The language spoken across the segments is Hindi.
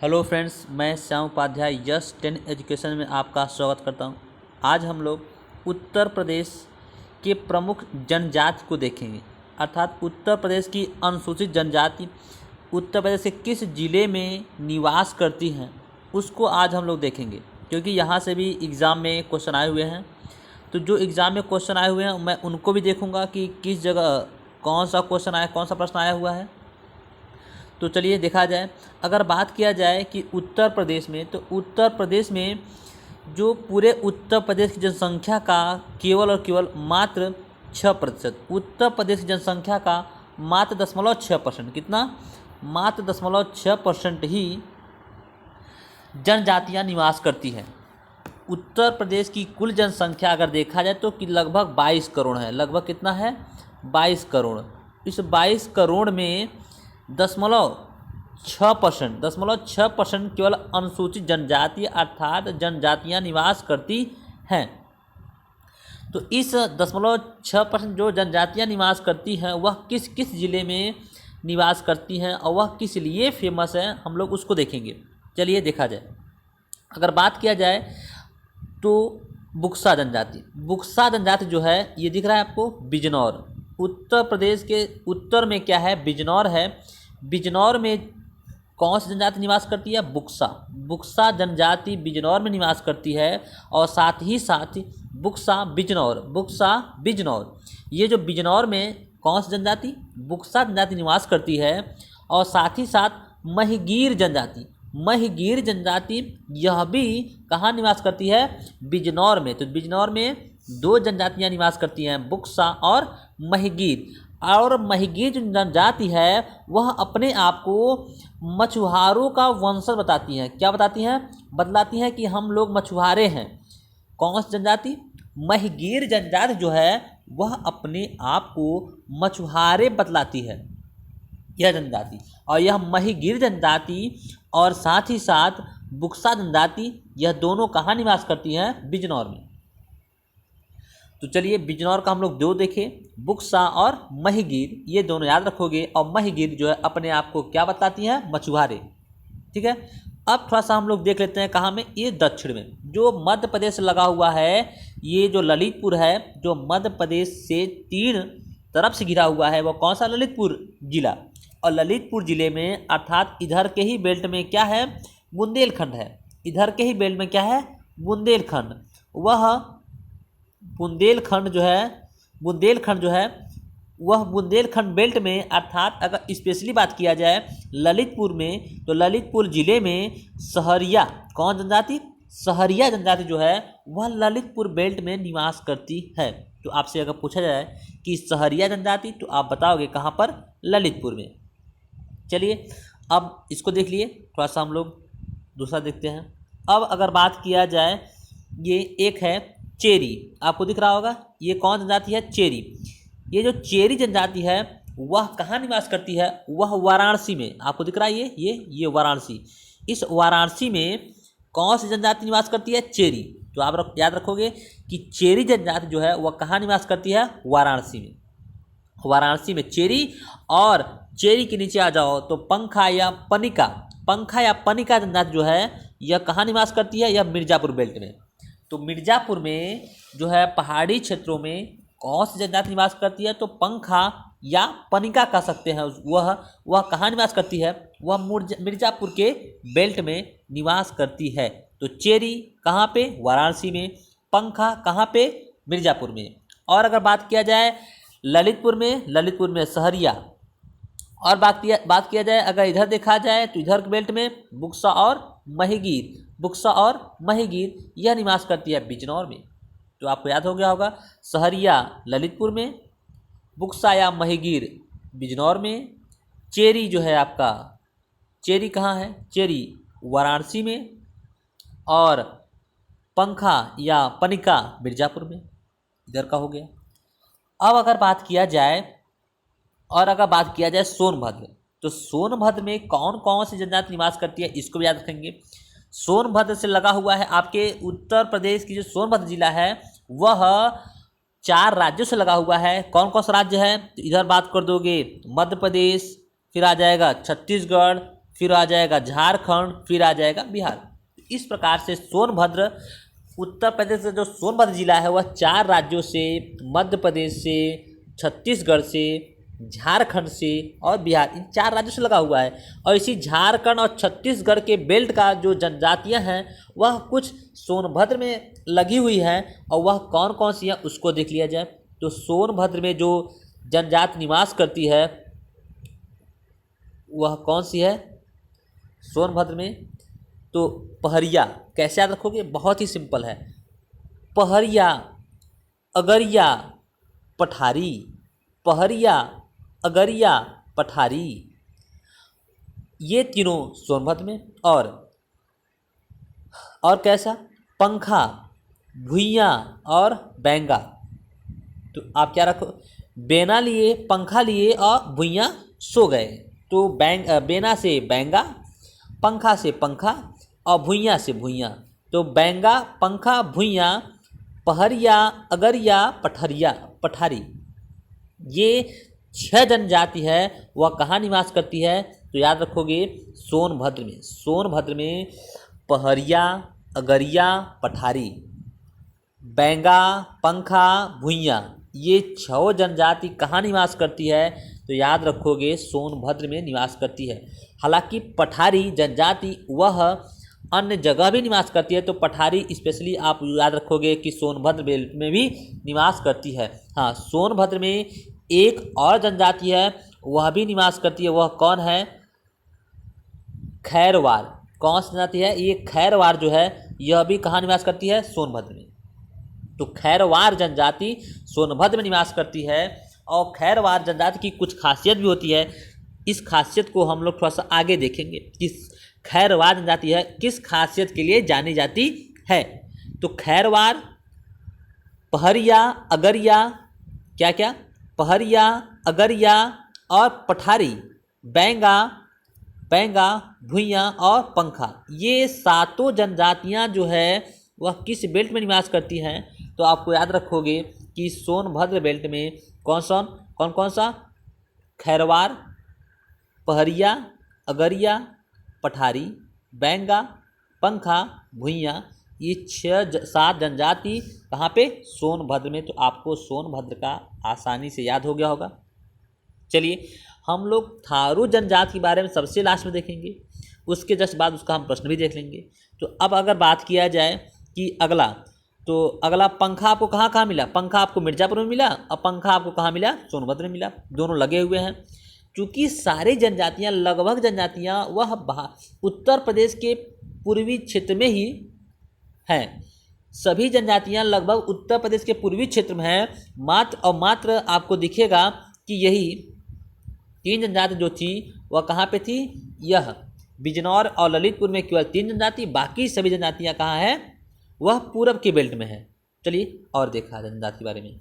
हेलो फ्रेंड्स, मैं श्याम उपाध्याय यस 10 एजुकेशन में आपका स्वागत करता हूं। आज हम लोग उत्तर प्रदेश के प्रमुख जनजाति को देखेंगे, अर्थात उत्तर प्रदेश की अनुसूचित जनजाति उत्तर प्रदेश के किस ज़िले में निवास करती हैं उसको आज हम लोग देखेंगे, क्योंकि यहाँ से भी एग्ज़ाम में क्वेश्चन आए हुए हैं। तो जो एग्ज़ाम में क्वेश्चन आए हुए हैं मैं उनको भी देखूँगा कि किस जगह कौन सा क्वेश्चन आया, कौन सा प्रश्न आया हुआ है। तो चलिए देखा जाए। अगर बात किया जाए कि उत्तर प्रदेश में, तो उत्तर प्रदेश में जो पूरे उत्तर प्रदेश की जनसंख्या का केवल और केवल मात्र 6%, उत्तर प्रदेश की जनसंख्या का मात्र 0.6%, कितना, मात्र 0.6% ही जनजातियां निवास करती हैं। उत्तर प्रदेश की कुल जनसंख्या अगर देखा जाए तो कि लगभग 22 करोड़ है। लगभग कितना है? 22 करोड़। इस 22 करोड़ में 0.6% केवल अनुसूचित जनजाति अर्थात जनजातियां निवास करती हैं। तो इस 0.6% जो जनजातियां निवास करती हैं वह किस किस ज़िले में निवास करती हैं और वह किस लिए फेमस है, हम लोग उसको देखेंगे। चलिए देखा जाए। अगर बात किया जाए तो बुक्सा जनजाति जो है, ये दिख रहा है आपको, बिजनौर। उत्तर प्रदेश के उत्तर में क्या है? बिजनौर है। बिजनौर में कौन सी जनजाति निवास करती है? बुक्सा जनजाति बिजनौर में निवास करती है। और साथ ही बुक्सा बिजनौर, ये जो बिजनौर में कौन सी जनजाति? बुक्सा जनजाति निवास करती है। और साथ ही साथ महिगीर जनजाति यह भी कहाँ निवास करती है? बिजनौर में। तो बिजनौर में दो जनजातियां निवास करती हैं, बुक्सा और महिगीर। और महिगीर जो जनजाति है वह अपने आप को मछुआरों का वंशज बताती हैं। क्या बताती हैं? बतलाती हैं कि हम लोग मछुआरे हैं। कौन सी जनजाति? महिगीर जनजाति जो है वह अपने आप को मछुआरे बतलाती है, यह जनजाति। और यह महिगीर जनजाति और साथ ही साथ बुक्सा जनजाति, यह दोनों कहाँ निवास करती हैं? बिजनौर में। तो चलिए बिजनौर का हम लोग दो देखें, बुक्सा और महिगीर, ये दोनों याद रखोगे। और महिगीर जो है अपने आप को क्या बताती हैं? मछुआरे। ठीक है। अब थोड़ा सा हम लोग देख लेते हैं कहाँ में, ये दक्षिण में जो मध्य प्रदेश से लगा हुआ है, ये जो ललितपुर है, जो मध्य प्रदेश से 3 तरफ से घिरा हुआ है, वो कौन सा? ललितपुर जिला। और ललितपुर जिले में अर्थात इधर के ही बेल्ट में क्या है? बुंदेलखंड है। इधर के ही बेल्ट में क्या है? बुंदेलखंड। वह बुंदेलखंड जो है वह बुंदेलखंड बेल्ट में, अर्थात अगर स्पेशली बात किया जाए ललितपुर में, तो ललितपुर जिले में सहरिया, कौन जनजाति? सहरिया जनजाति जो है वह ललितपुर बेल्ट में निवास करती है। तो आपसे अगर पूछा जाए कि सहरिया जनजाति, तो आप बताओगे कहाँ पर? ललितपुर में। चलिए अब इसको देख लिए। थोड़ा सा हम लोग दूसरा देखते हैं। अब अगर बात किया जाए, ये एक है चेरी, आपको दिख रहा होगा, ये कौन जनजाति है? चेरी। ये जो चेरी जनजाति है वह कहाँ निवास करती है? वह वाराणसी में। आपको दिख रहा है ये वाराणसी। इस वाराणसी में कौन सी जनजाति निवास करती है? चेरी। तो आप याद रखोगे कि चेरी जनजाति जो है वह कहाँ निवास करती है? वाराणसी में। वाराणसी में चेरी। और चेरी के नीचे आ जाओ तो पंखा या पनिका जनजाति जो है यह कहाँ निवास करती है? यह मिर्जापुर बेल्ट में। तो मिर्जापुर में जो है पहाड़ी क्षेत्रों में कौन सी जनजाति निवास करती है? तो पंखा या पनिका कह सकते हैं। वह कहाँ निवास करती है? वह मिर्जापुर के बेल्ट में निवास करती है। तो चेरी कहाँ पे? वाराणसी में। पंखा कहाँ पे? मिर्जापुर में। और अगर बात किया जाए ललितपुर में सहरिया। और बात किया जाए अगर इधर देखा जाए तो इधर के बेल्ट में बुक्सा और महिगीर यह निवास करती है बिजनौर में। तो आपको याद हो गया होगा, सहरिया ललितपुर में, बुक्सा या महिगीर बिजनौर में, चेरी जो है आपका, चेरी कहाँ है? चेरी वाराणसी में, और पंखा या पनिका मिर्जापुर में, इधर का हो गया। अब अगर बात किया जाए सोनभद्र, तो सोनभद्र में कौन कौन सी जनजाति निवास करती है इसको भी याद रखेंगे। सोनभद्र से लगा हुआ है आपके उत्तर प्रदेश की जो सोनभद्र जिला है वह 4 राज्यों से लगा हुआ है। कौन कौन सा राज्य है? तो इधर बात कर दोगे मध्य प्रदेश, फिर आ जाएगा छत्तीसगढ़, फिर आ जाएगा झारखंड, फिर आ जाएगा बिहार। इस प्रकार से सोनभद्र, उत्तर प्रदेश का जो सोनभद्र जिला है वह 4 राज्यों से, मध्य प्रदेश से, छत्तीसगढ़ से, झारखंड से और बिहार, इन 4 राज्यों से लगा हुआ है। और इसी झारखंड और छत्तीसगढ़ के बेल्ट का जो जनजातियां हैं वह कुछ सोनभद्र में लगी हुई हैं, और वह कौन कौन सी हैं उसको देख लिया जाए। तो सोनभद्र में जो जनजाति निवास करती है वह कौन सी है सोनभद्र में? तो पहरिया। कैसे याद रखोगे? बहुत ही सिंपल है। पहरिया, अगरिया, पठारी, पहरिया, अगरिया, पठारी, ये तीनों सोनभद्र में। और कैसा? पंखा, भुइयाँ और बैंगा। तो आप क्या रखो? बेना लिए, पंखा लिए और भुइयाँ सो गए। तो बेना से बैंगा, पंखा से पंखा और भुइयाँ से भुइयाँ। तो बैंगा, पंखा, भुइयाँ, पहरिया, अगरिया, पठारी, ये 6 जनजाति है वह कहाँ निवास करती है? तो याद रखोगे सोनभद्र में। सोनभद्र में पहरिया, अगरिया, पठारी, बैंगा, पंखा, भुइयाँ, ये 6 जनजाति कहाँ निवास करती है? तो याद रखोगे सोनभद्र में निवास करती है। हालांकि पठारी जनजाति वह अन्य जगह भी निवास करती है, तो पठारी स्पेशली आप याद रखोगे कि सोनभद्र बेल्ट में भी निवास करती है। हाँ, सोनभद्र में एक और जनजाति है वह भी निवास करती है। वह कौन है? खैरवार। कौन सी जनजाति है? ये खैरवार जो है यह भी कहाँ निवास करती है? सोनभद्र में। तो खैरवार जनजाति सोनभद्र में निवास करती है। और खैरवार जनजाति की कुछ खासियत भी होती है। इस खासियत को हम लोग थोड़ा सा आगे देखेंगे कि खैरवार जनजाति है किस खासियत के लिए जानी जाती है। तो खैरवार, पहरिया, अगरिया, क्या क्या? पहरिया, अगरिया और पठारी, बैंगा, भुइयाँ और पंखा, ये 7 जनजातियाँ जो है वह किस बेल्ट में निवास करती हैं? तो आपको याद रखोगे कि सोनभद्र बेल्ट में कौन कौन सा? खैरवार, पहरिया, अगरिया, पठारी, बैंगा, पंखा, भुइयाँ, ये 7 जनजाति कहाँ पे? सोनभद्र में। तो आपको सोनभद्र का आसानी से याद हो गया होगा। चलिए हम लोग थारू जनजाति के बारे में सबसे लास्ट में देखेंगे, उसके जस्ट बाद उसका हम प्रश्न भी देख लेंगे। तो अब अगर बात किया जाए कि अगला पंखा आपको कहाँ मिला? पंखा आपको मिर्ज़ापुर में मिला और पंखा आपको कहाँ मिला? सोनभद्र में मिला। दोनों लगे हुए हैं। क्योंकि सारी जनजातियाँ, लगभग जनजातियाँ वह उत्तर प्रदेश के पूर्वी क्षेत्र में ही हैं। सभी जनजातियाँ लगभग उत्तर प्रदेश के पूर्वी क्षेत्र में हैं। मात्र और मात्र आपको दिखेगा कि यही 3 जनजाति जो थी वह कहाँ पे थी? यह बिजनौर और ललितपुर में केवल 3 जनजाति, बाकी सभी जनजातियाँ कहाँ हैं? वह पूरब के बेल्ट में है। चलिए और देखा जनजाति के बारे में।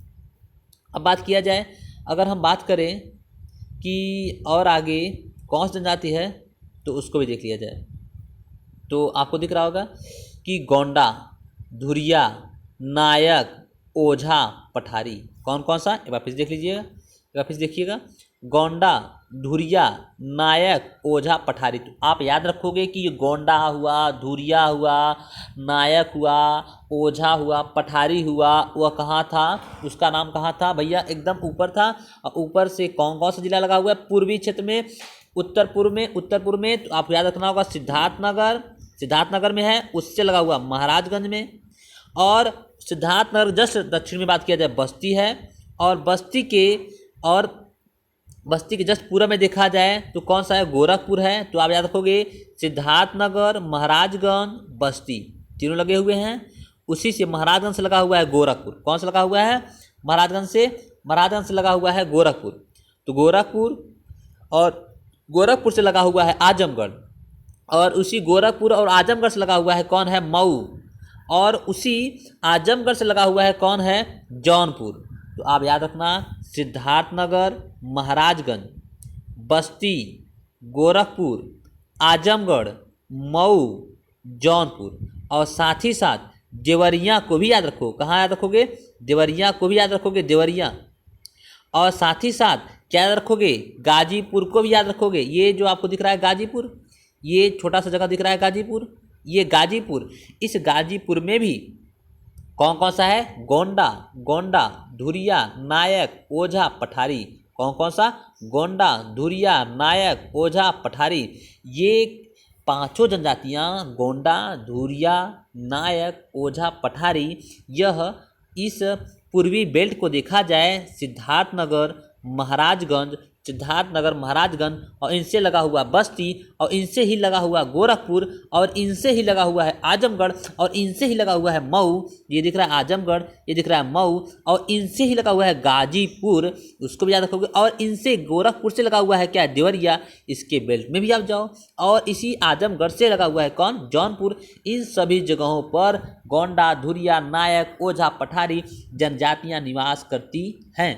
अब बात किया जाए, अगर हम बात करें कि और आगे कौन सी जनजाति है तो उसको भी देख लिया जाए। तो आपको दिख रहा होगा कि गोंडा, धुरिया, नायक, ओझा, पठारी, कौन कौन सा? एक बार फिर देख लीजिएगा, एक बार फिर देखिएगा। गोंडा, धुरिया, नायक, ओझा, पठारी। तो आप याद रखोगे कि ये गोंडा हुआ, धुरिया हुआ, नायक हुआ, ओझा हुआ, पठारी हुआ, वह कहाँ था? उसका नाम कहाँ था भैया? एकदम ऊपर था। और ऊपर से कौन कौन सा जिला लगा हुआ है? पूर्वी क्षेत्र में, उत्तर पूर्व में तो आपको याद रखना होगा सिद्धार्थनगर में है, उससे लगा हुआ महाराजगंज में। और सिद्धार्थनगर जस्ट दक्षिण में बात किया जाए बस्ती है, और बस्ती के जस्ट पूरब में देखा जाए तो कौन सा है? गोरखपुर है। तो आप याद रखोगे सिद्धार्थनगर, महाराजगंज, बस्ती, तीनों लगे हुए हैं। उसी से महाराजगंज से लगा हुआ है गोरखपुर। कौन सा लगा हुआ है? महाराजगंज से लगा हुआ है गोरखपुर। तो गोरखपुर से लगा हुआ है आजमगढ़, और उसी गोरखपुर और आजमगढ़ से लगा हुआ है कौन है? मऊ, और उसी आजमगढ़ से लगा हुआ है कौन है? जौनपुर। तो आप याद रखना सिद्धार्थनगर, महाराजगंज, बस्ती, गोरखपुर, आजमगढ़, मऊ, जौनपुर, और साथ ही साथ देवरिया को भी याद रखो। कहाँ याद रखोगे? देवरिया को भी याद रखोगे, देवरिया। और साथ ही साथ क्या याद रखोगे? गाजीपुर को भी याद रखोगे। ये जो आपको दिख रहा है गाजीपुर, ये छोटा सा जगह दिख रहा है गाजीपुर, ये गाजीपुर, इस गाजीपुर में भी कौन कौन सा है, गोंडा, गोंडा, धुरिया, नायक, ओझा, पठारी। कौन कौन सा, गोंडा, धुरिया, नायक, ओझा, पठारी। ये पांचों जनजातियां, गोंडा, धुरिया, नायक, ओझा, पठारी, यह इस पूर्वी बेल्ट को देखा जाए सिद्धार्थनगर, महाराजगंज, सिद्धार्थनगर, महाराजगंज और इनसे लगा हुआ बस्ती और इनसे ही लगा हुआ गोरखपुर और इनसे ही लगा हुआ है आजमगढ़ और इनसे ही लगा हुआ है मऊ, ये दिख रहा है आजमगढ़, ये दिख रहा है मऊ और इनसे ही लगा हुआ है गाजीपुर, उसको भी याद रखोगे। और इनसे गोरखपुर से लगा हुआ है क्या, देवरिया, इसके बेल्ट में भी आप जाओ। और इसी आजमगढ़ से लगा हुआ है कौन, जौनपुर। इन सभी जगहों पर गोंडा, धुरिया, नायक, ओझा, पठारी जनजातियाँ निवास करती हैं।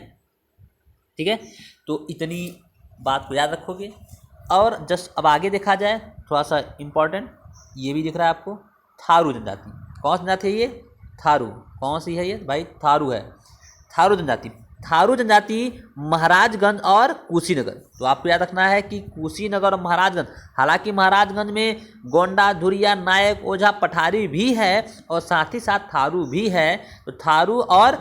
ठीक है, तो इतनी बात को याद रखोगे। और जस्ट अब आगे देखा जाए थोड़ा सा इम्पोर्टेंट, ये भी दिख रहा है आपको, थारू जनजाति। कौन सी जनजाति है ये, थारू। कौन सी है ये भाई, थारू है, थारू जनजाति। थारू जनजाति महाराजगंज और कुशीनगर। तो आपको याद रखना है कि कुशीनगर और महाराजगंज, हालांकि महाराजगंज में गोंडा, धुरिया, नायक, ओझा, पठारी भी है और साथ ही साथ थारू भी है। तो थारू और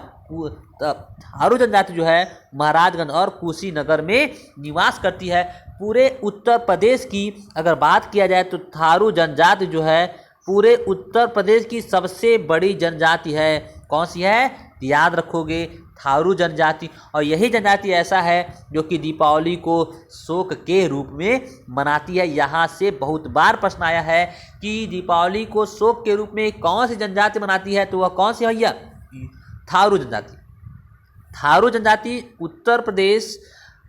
थारू जनजाति जो है महाराजगंज और कुशीनगर में निवास करती है। पूरे उत्तर प्रदेश की अगर बात किया जाए तो थारू जनजाति जो है पूरे उत्तर प्रदेश की सबसे बड़ी जनजाति है। कौन सी है, याद रखोगे, थारू जनजाति। और यही जनजाति ऐसा है जो कि दीपावली को शोक के रूप में मनाती है। यहाँ से बहुत बार प्रश्न आया है कि दीपावली को शोक के रूप में कौन सी जनजाति मनाती है, तो वह कौन सी भैया, थारू जनजाति। थारू जनजाति उत्तर प्रदेश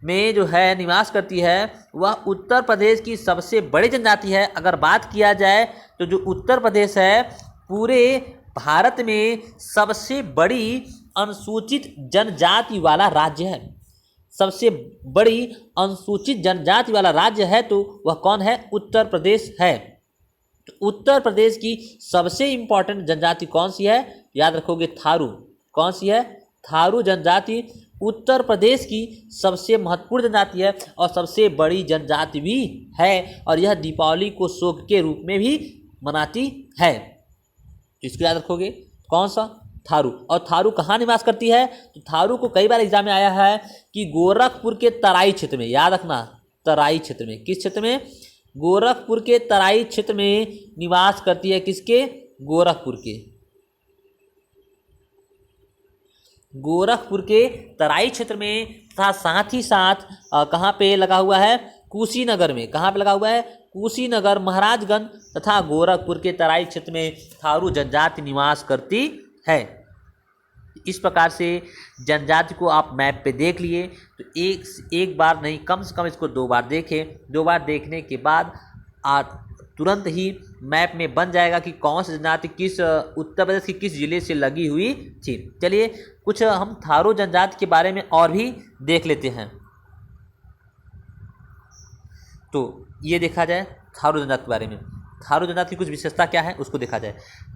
में जो है निवास करती है, वह उत्तर प्रदेश की सबसे बड़ी जनजाति है। अगर बात किया जाए तो जो उत्तर प्रदेश है पूरे भारत में सबसे बड़ी अनुसूचित जनजाति वाला राज्य है। सबसे बड़ी अनुसूचित जनजाति वाला राज्य है तो वह कौन है, उत्तर प्रदेश है। तो उत्तर प्रदेश की सबसे इंपॉर्टेंट जनजाति कौन सी है, याद रखोगे, थारू। कौन सी है, थारू जनजाति उत्तर प्रदेश की सबसे महत्वपूर्ण जनजाति है और सबसे बड़ी जनजाति भी है। और यह दीपावली को शोक के रूप में भी मनाती है। इसको याद रखोगे, कौन सा, थारू। और थारू कहाँ निवास करती है, तो थारू को कई बार एग्जाम में आया है कि गोरखपुर के तराई क्षेत्र में, याद रखना, तराई क्षेत्र में। किस क्षेत्र में, गोरखपुर के तराई क्षेत्र में निवास करती है। किसके, गोरखपुर के, गोरखपुर के तराई क्षेत्र में तथा साथ ही साथ कहाँ पे लगा हुआ है, कुशीनगर में। कहाँ पे लगा हुआ है, कुशीनगर, महाराजगंज तथा गोरखपुर के तराई क्षेत्र में थारू जनजाति निवास करती है। इस प्रकार से जनजाति को आप मैप पे देख लिए तो एक बार नहीं, कम से कम इसको 2 बार देखें। 2 बार देखने के बाद आप तुरंत ही मैप में बन जाएगा कि कौन सी जनजाति किस उत्तर प्रदेश की किस जिले से लगी हुई थी। चलिए कुछ हम थारू जनजाति के बारे में और भी देख लेते हैं। तो ये देखा जाए थारू जनजाति के बारे में, थारू जनजाति की कुछ विशेषता क्या है उसको देखा जाए।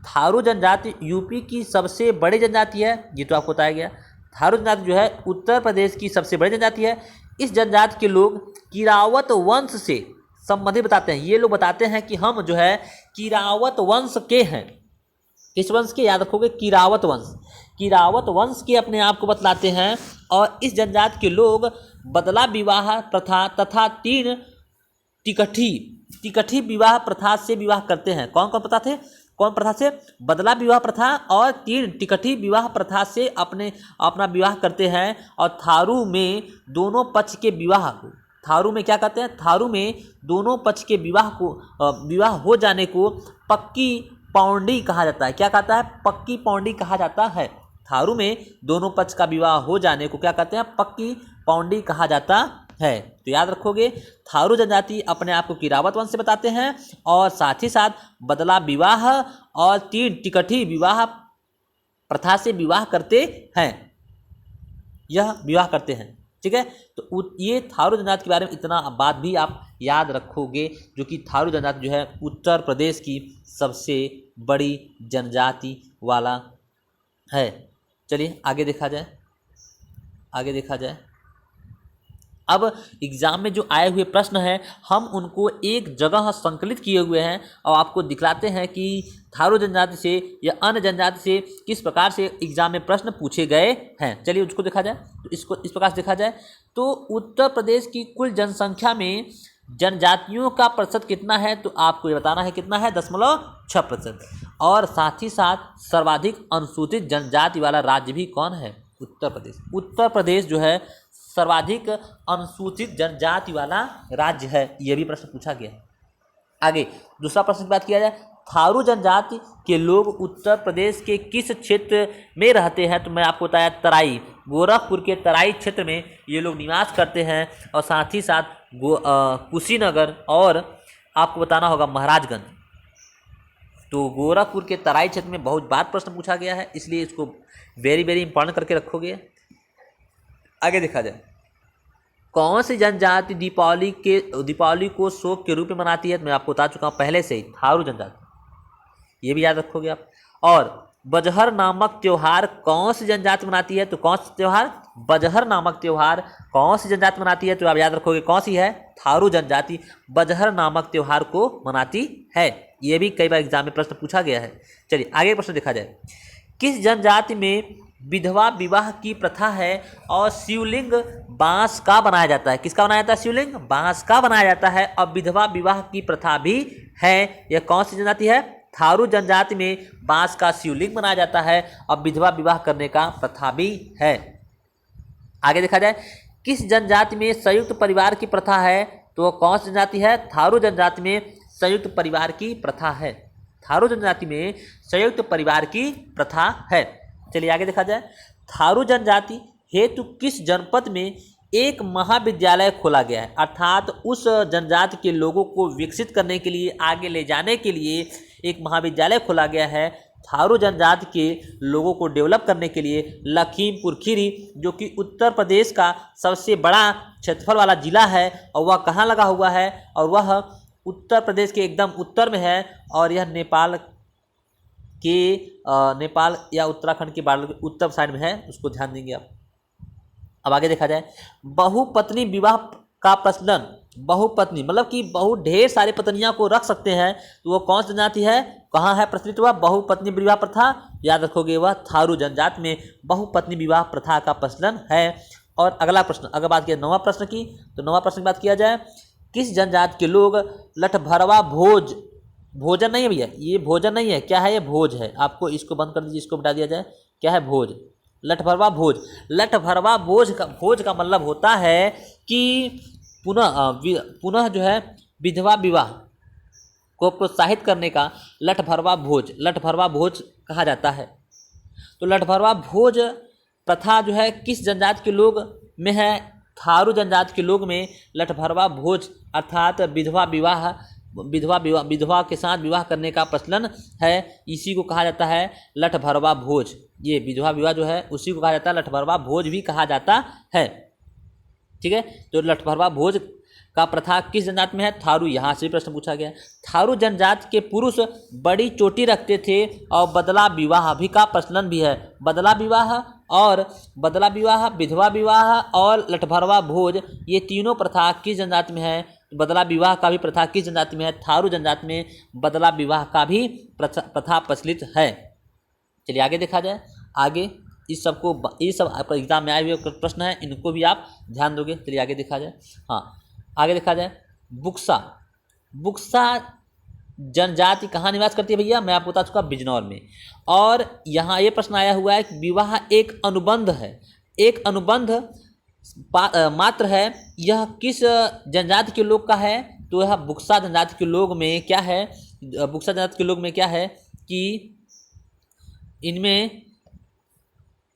थारू जनजाति यूपी की सबसे बड़ी जनजाति है, ये तो आपको बताया गया। थारू जनजाति जो है उत्तर प्रदेश की सबसे बड़ी जनजाति है। इस जनजाति के लोग किरावत वंश से संबंधित बताते हैं। ये लोग बताते हैं कि हम जो है किरावत वंश के हैं। किस वंश के, याद रखोगे, किरावत वंश। किरावत वंश के अपने आप को बतलाते हैं। और इस जनजाति के लोग बदला विवाह प्रथा तथा 3 टिकठी विवाह प्रथा से विवाह करते हैं। कौन कौन प्रथा थे, कौन प्रथा से, बदला विवाह प्रथा और 3 टिकठी विवाह प्रथा से अपना विवाह करते हैं। और थारू में दोनों पक्ष के विवाह को, थारू में क्या कहते हैं, थारू में दोनों पक्ष के विवाह हो जाने को पक्की पौंडी कहा जाता है। क्या कहता है, पक्की पौंडी कहा जाता है। थारू में दोनों पक्ष का विवाह हो जाने को क्या कहते हैं, पक्की पौंडी कहा जाता है। तो याद रखोगे, थारू जनजाति अपने आप को किरावत वंश से बताते हैं और साथ ही साथ बदला विवाह और 3 टिकठी विवाह प्रथा से विवाह करते हैं। यह विवाह करते हैं, ठीक है। तो ये थारू जनजाति के बारे में इतना बात भी आप याद रखोगे, जो कि थारू जनजाति जो है उत्तर प्रदेश की सबसे बड़ी जनजाति वाला है। चलिए आगे देखा जाए, आगे देखा जाए। अब एग्ज़ाम में जो आए हुए प्रश्न हैं हम उनको एक जगह संकलित किए हुए हैं और आपको दिखलाते हैं कि थारू जनजाति से या अन्य जनजाति से किस प्रकार से एग्जाम में प्रश्न पूछे गए हैं। चलिए उसको देखा जाए। तो इसको इस प्रकार से देखा जाए तो उत्तर प्रदेश की कुल जनसंख्या में जनजातियों का प्रतिशत कितना है, तो आपको ये बताना है कितना है, 0.6%। और साथ ही साथ सर्वाधिक अनुसूचित जनजाति वाला राज्य भी कौन है, उत्तर प्रदेश। उत्तर प्रदेश जो है सर्वाधिक अनुसूचित जनजाति वाला राज्य है, ये भी प्रश्न पूछा गया है। आगे दूसरा प्रश्न की बात किया जाए, थारू जनजाति के लोग उत्तर प्रदेश के किस क्षेत्र में रहते हैं, तो मैं आपको बताया तराई, गोरखपुर के तराई क्षेत्र में ये लोग निवास करते हैं। और साथ ही साथ कुशीनगर और आपको बताना होगा महाराजगंज। तो गोरखपुर के तराई क्षेत्र में बहुत बार प्रश्न पूछा गया है, इसलिए इसको वेरी वेरी इंपॉर्टेंट करके रखोगे। आगे देखा जाए, कौन सी जनजाति दीपावली को शोक के रूप में मनाती है, तो मैं आपको बता चुका हूँ पहले से ही, थारू जनजाति, ये भी याद रखोगे आप। और बजहर नामक त्यौहार कौन सी जनजाति मनाती है, तो कौन सा त्यौहार, बजहर नामक त्यौहार कौन सी जनजाति मनाती है, तो आप याद रखोगे कौन सी है, थारू जनजाति बजहर नामक त्यौहार को मनाती है। ये भी कई बार एग्जाम में प्रश्न पूछा गया है। चलिए आगे प्रश्न देखा जाए, किस जनजाति में विधवा विवाह की प्रथा है और शिवलिंग बांस का बनाया जाता है, किसका बनाया जाता है, शिवलिंग बांस का बनाया जाता है और विधवा विवाह की प्रथा भी है। यह कौन सी जनजाति है, थारू जनजाति में बांस का शिवलिंग बनाया जाता है और विधवा विवाह करने का प्रथा भी है। आगे देखा जाए, किस जनजाति में संयुक्त परिवार की प्रथा है, तो कौन सी जनजाति है, थारू जनजाति में संयुक्त परिवार की प्रथा है। थारू जनजाति में संयुक्त परिवार की प्रथा है। चलिए आगे देखा जाए, थारू जनजाति हेतु किस जनपद में एक महाविद्यालय खोला गया है, अर्थात उस जनजाति के लोगों को विकसित करने के लिए, आगे ले जाने के लिए एक महाविद्यालय खोला गया है। थारू जनजाति के लोगों को डेवलप करने के लिए लखीमपुर खीरी, जो कि उत्तर प्रदेश का सबसे बड़ा क्षेत्रफल वाला जिला है, और वह कहाँ लगा हुआ है, और वह उत्तर प्रदेश के एकदम उत्तर में है, और यह नेपाल या उत्तराखंड के बार्डर के उत्तर साइड में है, उसको ध्यान देंगे आप। अब आगे देखा जाए, बहुपत्नी विवाह का प्रचलन, बहुपत्नी मतलब कि बहुत ढेर सारी पत्नियां को रख सकते हैं, तो वो कौन सी जनजाति है, कहाँ है प्रचलित हुआ बहुपत्नी विवाह प्रथा, याद रखोगे वह थारू जनजाति में बहुपत्नी विवाह प्रथा का प्रचलन है। और अगला प्रश्न, अगर बात किया नौवां प्रश्न की, तो नौवां प्रश्न की बात किया जाए, किस जनजाति के लोग लठभरवा भोजन नहीं है भैया, ये भोजन नहीं है, क्या है, ये भोज है। आपको इसको बंद कर दीजिए, इसको बता दिया जाए, क्या है, भोज, लठभरवा भोज। लठभरवा भोज का मतलब होता है कि पुनः जो है विधवा विवाह को प्रोत्साहित करने का लठभरवा भोज कहा जाता है। तो लठभरवा भोज प्रथा जो है किस जनजाति के लोग में है, थारू जनजाति के लोग में लठभरवा भोज अर्थात विधवा के साथ विवाह करने का प्रचलन है, इसी को कहा जाता है लठभरवा भोज। ये विधवा विवाह जो है उसी को कहा जाता है लठभरवा भोज भी कहा जाता है। ठीक है, तो लठभरवा भोज का प्रथा किस जनजाति में है, थारू। यहाँ से भी प्रश्न पूछा गया। थारू जनजाति के पुरुष बड़ी चोटी रखते थे और बदला विवाह भी का प्रचलन भी है। बदला विवाह, विधवा विवाह और लठभरवा भोज, ये तीनों प्रथा किस जनजाति में है, बदला विवाह का भी प्रथा किस जनजाति में है, थारू जनजाति में बदला विवाह का भी प्रथा प्रचलित है। चलिए आगे देखा जाए, आगे ये सब आपका एग्जाम में आए हुए प्रश्न है, इनको भी आप ध्यान दोगे। चलिए आगे देखा जाए, हाँ आगे देखा जाए, बुक्सा जनजाति कहाँ निवास करती है भैया, मैं आपको बता चुका बिजनौर में। और यहाँ ये प्रश्न आया हुआ है कि विवाह एक अनुबंध है, एक अनुबंध मात्र है, यह किस जनजाति के लोग का है, तो यह बुक्सा जनजाति के लोग में क्या है, बुक्सा जनजाति के लोग में क्या है कि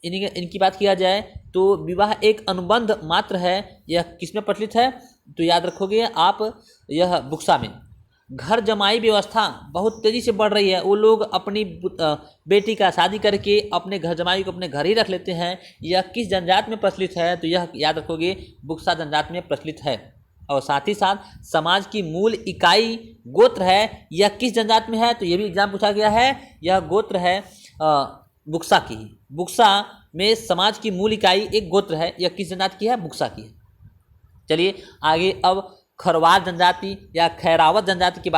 इनकी बात किया जाए तो विवाह एक अनुबंध मात्र है, यह किसमें प्रचलित है, तो याद रखोगे आप, यह बुक्सा में। घर जमाई व्यवस्था बहुत तेज़ी से बढ़ रही है, वो लोग अपनी बेटी का शादी करके अपने घर जमाई को अपने घर ही रख लेते हैं, यह किस जनजाति में प्रचलित है, तो यह याद रखोगे बुक्सा जनजाति में प्रचलित है। और साथ ही साथ समाज की मूल इकाई गोत्र है, यह किस जनजाति में है, तो यह भी एग्जाम पूछा गया है, यह गोत्र है बुक्सा की। बुक्सा में समाज की मूल इकाई एक गोत्र है, यह किस जनजाति की है, बुक्सा की है। चलिए आगे अब खरवार जनजाति या खैरावत जनजाति के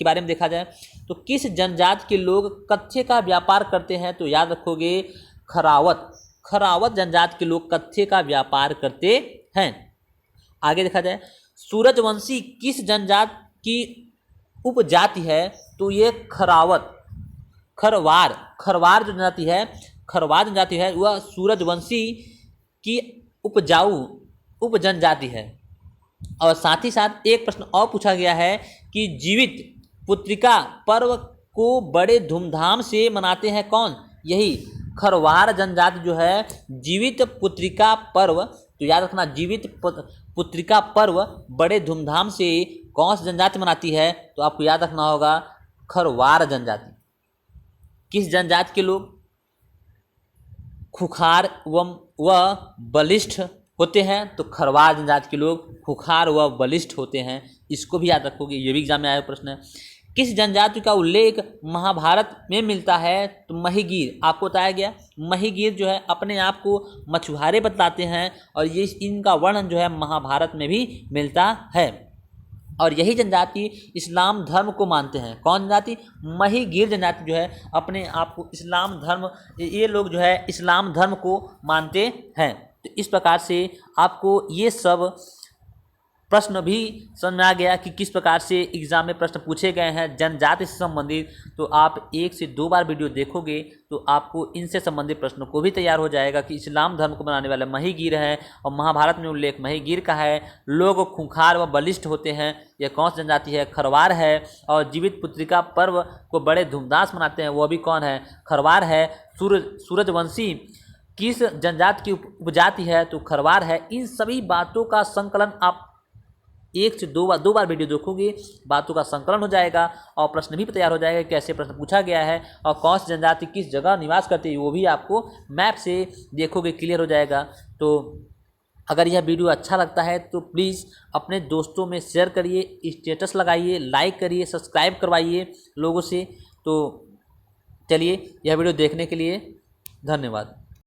बारे में देखा जाए तो किस जनजाति के लोग कच्चे का व्यापार करते हैं? तो याद रखोगे खरावत जनजाति के लोग कच्चे का व्यापार करते हैं। आगे देखा जाए सूरजवंशी किस जनजाति की उपजाति है? तो ये खरवार जो जनजाति है, खरवार जनजाति है वह सूरजवंशी की उप जनजाति है। और साथ ही साथ एक प्रश्न और पूछा गया है कि जीवित पुत्रिका पर्व को बड़े धूमधाम से मनाते हैं कौन? यही खरवार जनजाति जो है जीवित पुत्रिका पर्व, तो याद रखना जीवित पुत्रिका पर्व बड़े धूमधाम से कौन सी जनजाति मनाती है? तो आपको याद रखना होगा खरवार जनजाति। किस जनजाति के लोग खुखार व बलिष्ठ होते हैं? तो खरवार जनजाति के लोग खुखार व बलिष्ठ होते हैं। इसको भी याद रखोगे, ये भी एग्जाम में आया प्रश्न है। किस जनजाति का उल्लेख महाभारत में मिलता है? तो महिगीर। आपको बताया गया महिगीर जो है अपने आप को मछुआरे बतलाते हैं और ये इनका वर्णन जो है महाभारत में भी मिलता है। और यही जनजाति इस्लाम धर्म को मानते हैं। कौन जनजाति? महिगीर जनजाति जो है अपने आप को इस्लाम धर्म, ये लोग जो है इस्लाम धर्म को मानते हैं। तो इस प्रकार से आपको ये सब प्रश्न भी समझ में आ गया कि किस प्रकार से एग्जाम में प्रश्न पूछे गए हैं जनजाति से संबंधित। तो आप 1 से 2 बार वीडियो देखोगे तो आपको इनसे संबंधित प्रश्नों को भी तैयार हो जाएगा कि इस्लाम धर्म को बनाने वाले महिगीर है और महाभारत में उल्लेख महिगीर का है। लोग खुंखार व बलिष्ठ होते हैं, यह कौन सी जनजाति है? खरवार है। और जीवित पुत्रिका पर्व को बड़े धूमधाम से मनाते हैं, वो भी कौन है? खरवार है। सूरजवंशी किस जनजाति की उपजाति है? तो खरवार है। इन सभी बातों का संकलन आप 1 से 2 बार वीडियो देखोगे, बातों का संकलन हो जाएगा और प्रश्न भी तैयार हो जाएगा कैसे प्रश्न पूछा गया है और कौन सी जनजाति किस जगह निवास करती है, वो भी आपको मैप से देखोगे, क्लियर हो जाएगा। तो अगर यह वीडियो अच्छा लगता है तो प्लीज़ अपने दोस्तों में शेयर करिए, स्टेटस लगाइए, लाइक करिए, सब्सक्राइब करवाइए लोगों से। तो चलिए, यह वीडियो देखने के लिए धन्यवाद।